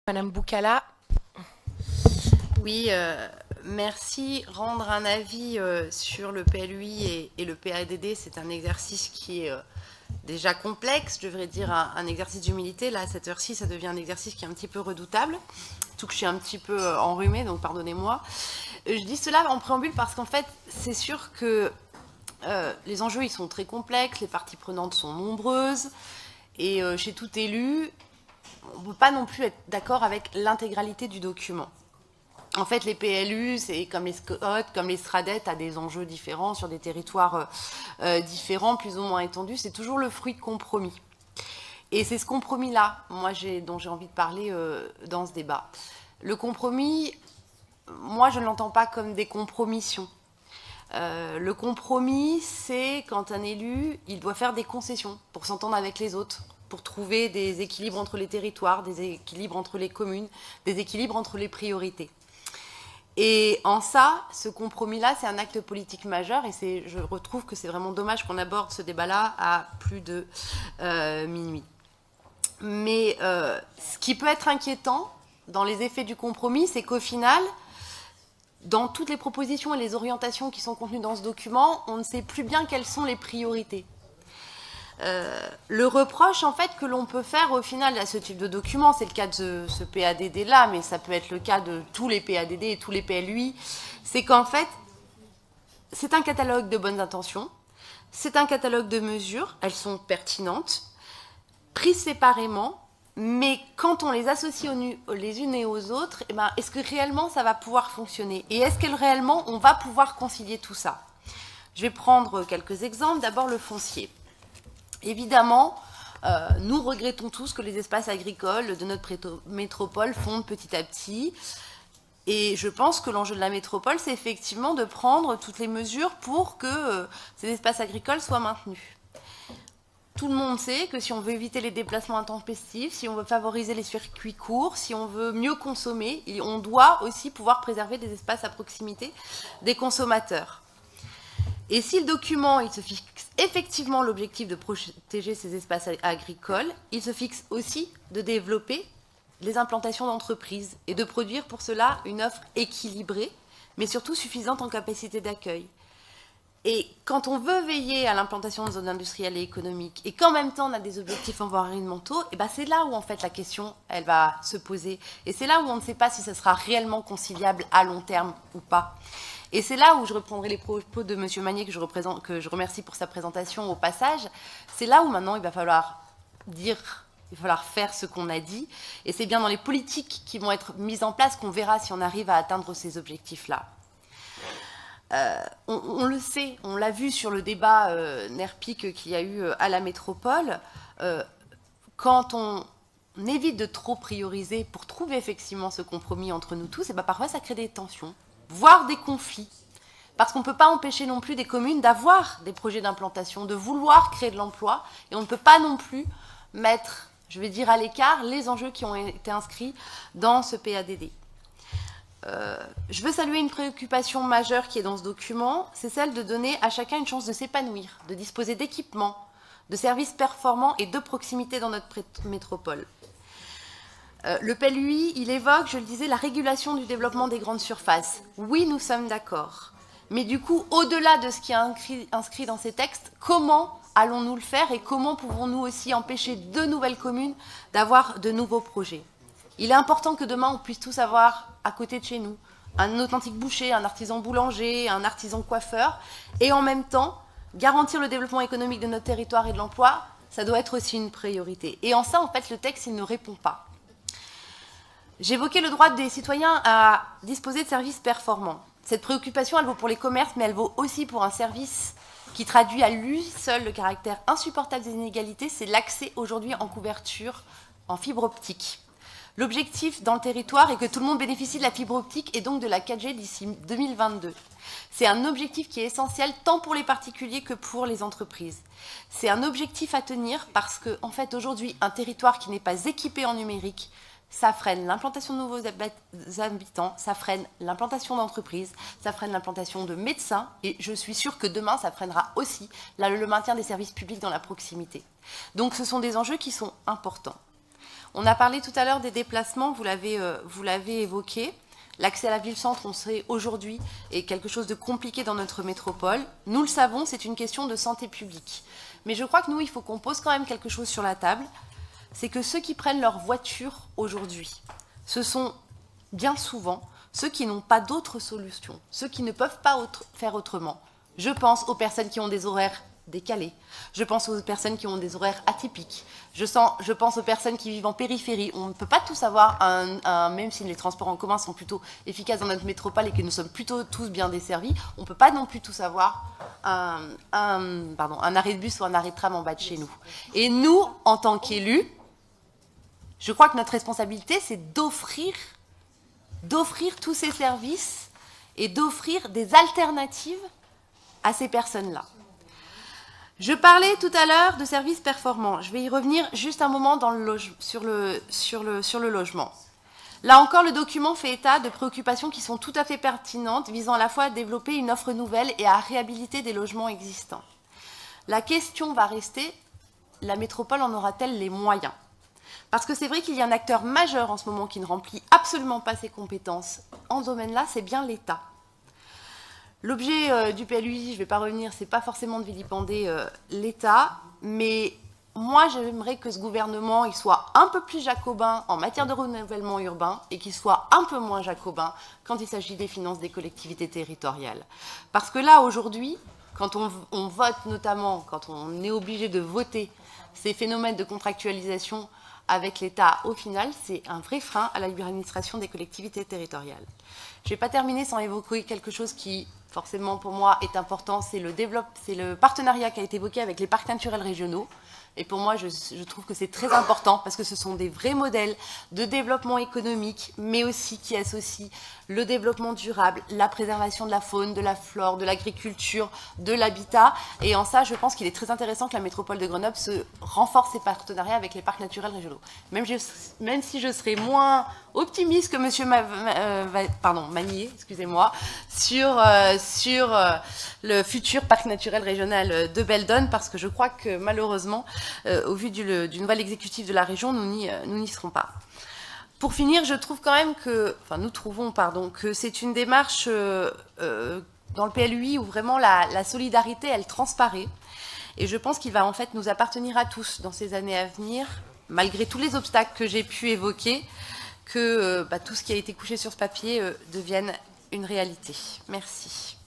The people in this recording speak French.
Madame Boukala. Oui, merci. Rendre un avis sur le PLUI et le PADD, c'est un exercice qui est déjà complexe, je devrais dire un exercice d'humilité. Là, à cette heure-ci, ça devient un exercice qui est un petit peu redoutable, tout que je suis un petit peu enrhumée, donc pardonnez-moi. Je dis cela en préambule parce qu'en fait, c'est sûr que les enjeux, ils sont très complexes, les parties prenantes sont nombreuses, et chez tout élu, on ne peut pas non plus être d'accord avec l'intégralité du document. En fait, les PLU, c'est comme les SCOT, comme les STRADET, a des enjeux différents sur des territoires différents, plus ou moins étendus. C'est toujours le fruit de compromis. Et c'est ce compromis-là, dont j'ai envie de parler dans ce débat. Le compromis, moi, je ne l'entends pas comme des compromissions. Le compromis, c'est quand un élu, il doit faire des concessions pour s'entendre avec les autres, pour trouver des équilibres entre les territoires, des équilibres entre les communes, des équilibres entre les priorités. Et en ça, ce compromis-là, c'est un acte politique majeur et je retrouve que c'est vraiment dommage qu'on aborde ce débat-là à plus de minuit. Mais ce qui peut être inquiétant dans les effets du compromis, c'est qu'au final, dans toutes les propositions et les orientations qui sont contenues dans ce document, on ne sait plus bien quelles sont les priorités. Le reproche en fait que l'on peut faire au final à ce type de document, c'est le cas de ce PADD là, mais ça peut être le cas de tous les PADD et tous les PLUI, c'est qu'en fait c'est un catalogue de bonnes intentions, c'est un catalogue de mesures, elles sont pertinentes, prises séparément, mais quand on les associe les unes et aux autres, eh ben, est-ce que réellement ça va pouvoir fonctionner? Et est-ce que réellement on va pouvoir concilier tout ça? Je vais prendre quelques exemples. D'abord le foncier. Évidemment, nous regrettons tous que les espaces agricoles de notre métropole fondent petit à petit. Et je pense que l'enjeu de la métropole, c'est effectivement de prendre toutes les mesures pour que ces espaces agricoles soient maintenus. Tout le monde sait que si on veut éviter les déplacements intempestifs, si on veut favoriser les circuits courts, si on veut mieux consommer, on doit aussi pouvoir préserver des espaces à proximité des consommateurs. Et si le document il se fixe effectivement l'objectif de protéger ces espaces agricoles, il se fixe aussi de développer les implantations d'entreprises et de produire pour cela une offre équilibrée, mais surtout suffisante en capacité d'accueil. Et quand on veut veiller à l'implantation de zones industrielles et économiques, et qu'en même temps on a des objectifs environnementaux, et ben c'est là où en fait la question elle va se poser. Et c'est là où on ne sait pas si ça sera réellement conciliable à long terme ou pas. Et c'est là où je reprendrai les propos de M. Magnier, que je remercie pour sa présentation au passage. C'est là où maintenant il va falloir faire ce qu'on a dit. Et c'est bien dans les politiques qui vont être mises en place qu'on verra si on arrive à atteindre ces objectifs-là. On le sait, on l'a vu sur le débat NERPIC qu'il y a eu à la métropole. Quand on évite de trop prioriser pour trouver effectivement ce compromis entre nous tous, et ben parfois ça crée des tensions, voire des conflits. Parce qu'on ne peut pas empêcher non plus des communes d'avoir des projets d'implantation, de vouloir créer de l'emploi, et on ne peut pas non plus mettre, je vais dire, à l'écart les enjeux qui ont été inscrits dans ce PADD. Je veux saluer une préoccupation majeure qui est dans ce document, c'est celle de donner à chacun une chance de s'épanouir, de disposer d'équipements, de services performants et de proximité dans notre métropole. Le PLUI, il évoque, je le disais, la régulation du développement des grandes surfaces. Oui, nous sommes d'accord. Mais du coup, au-delà de ce qui est inscrit dans ces textes, comment allons-nous le faire et comment pouvons-nous aussi empêcher de nouvelles communes d'avoir de nouveaux projets? Il est important que demain, on puisse tous avoir à côté de chez nous un authentique boucher, un artisan boulanger, un artisan coiffeur, et en même temps, garantir le développement économique de notre territoire et de l'emploi, ça doit être aussi une priorité. Et en ça, en fait, le texte, il ne répond pas. J'évoquais le droit des citoyens à disposer de services performants. Cette préoccupation, elle vaut pour les commerces, mais elle vaut aussi pour un service qui traduit à lui seul le caractère insupportable des inégalités, c'est l'accès aujourd'hui en couverture en fibre optique. L'objectif dans le territoire est que tout le monde bénéficie de la fibre optique et donc de la 4G d'ici 2022. C'est un objectif qui est essentiel tant pour les particuliers que pour les entreprises. C'est un objectif à tenir parce que, en fait, aujourd'hui, un territoire qui n'est pas équipé en numérique, ça freine l'implantation de nouveaux habitants, ça freine l'implantation d'entreprises, ça freine l'implantation de médecins, et je suis sûre que demain, ça freinera aussi le maintien des services publics dans la proximité. Donc ce sont des enjeux qui sont importants. On a parlé tout à l'heure des déplacements, vous l'avez évoqué. L'accès à la ville-centre, on sait aujourd'hui, est quelque chose de compliqué dans notre métropole. Nous le savons, c'est une question de santé publique. Mais je crois que nous, il faut qu'on pose quand même quelque chose sur la table. C'est que ceux qui prennent leur voiture aujourd'hui, ce sont bien souvent ceux qui n'ont pas d'autre solution, ceux qui ne peuvent pas faire autrement. Je pense aux personnes qui ont des horaires décalés, je pense aux personnes qui ont des horaires atypiques, je pense aux personnes qui vivent en périphérie. On ne peut pas tous avoir, même si les transports en commun sont plutôt efficaces dans notre métropole et que nous sommes plutôt tous bien desservis, on ne peut pas non plus tous avoir un arrêt de bus ou un arrêt de tram en bas de chez nous. Et nous, en tant qu'élus, je crois que notre responsabilité, c'est d'offrir tous ces services et d'offrir des alternatives à ces personnes-là. Je parlais tout à l'heure de services performants. Je vais y revenir juste un moment sur le logement. Là encore, le document fait état de préoccupations qui sont tout à fait pertinentes, visant à la fois à développer une offre nouvelle et à réhabiliter des logements existants. La question va rester, la métropole en aura-t-elle les moyens ? Parce que c'est vrai qu'il y a un acteur majeur en ce moment qui ne remplit absolument pas ses compétences en ce domaine-là, c'est bien l'État. L'objet du PLUI, je ne vais pas revenir, c'est pas forcément de vilipender l'État, mais moi j'aimerais que ce gouvernement il soit un peu plus jacobin en matière de renouvellement urbain et qu'il soit un peu moins jacobin quand il s'agit des finances des collectivités territoriales. Parce que là aujourd'hui, quand on vote notamment, quand on est obligé de voter ces phénomènes de contractualisation avec l'État, au final, c'est un vrai frein à la libre administration des collectivités territoriales. Je ne vais pas terminer sans évoquer quelque chose qui, forcément, pour moi, est important, c'est le partenariat qui a été évoqué avec les parcs naturels régionaux. Et pour moi, je trouve que c'est très important parce que ce sont des vrais modèles de développement économique, mais aussi qui associent le développement durable, la préservation de la faune, de la flore, de l'agriculture, de l'habitat. Et en ça, je pense qu'il est très intéressant que la métropole de Grenoble se renforce ses partenariats avec les parcs naturels régionaux. Même si je serais moins optimiste que M. Magnier, excusez-moi, sur le futur parc naturel régional de Beldonne, parce que je crois que malheureusement, au vu du nouvel exécutif de la région, nous n'y serons pas. Pour finir, je trouve quand même que, nous trouvons, que c'est une démarche dans le PLUI où vraiment la solidarité, elle transparaît. Et je pense qu'il va en fait nous appartenir à tous dans ces années à venir, malgré tous les obstacles que j'ai pu évoquer, que tout ce qui a été couché sur ce papier devienne une réalité. Merci.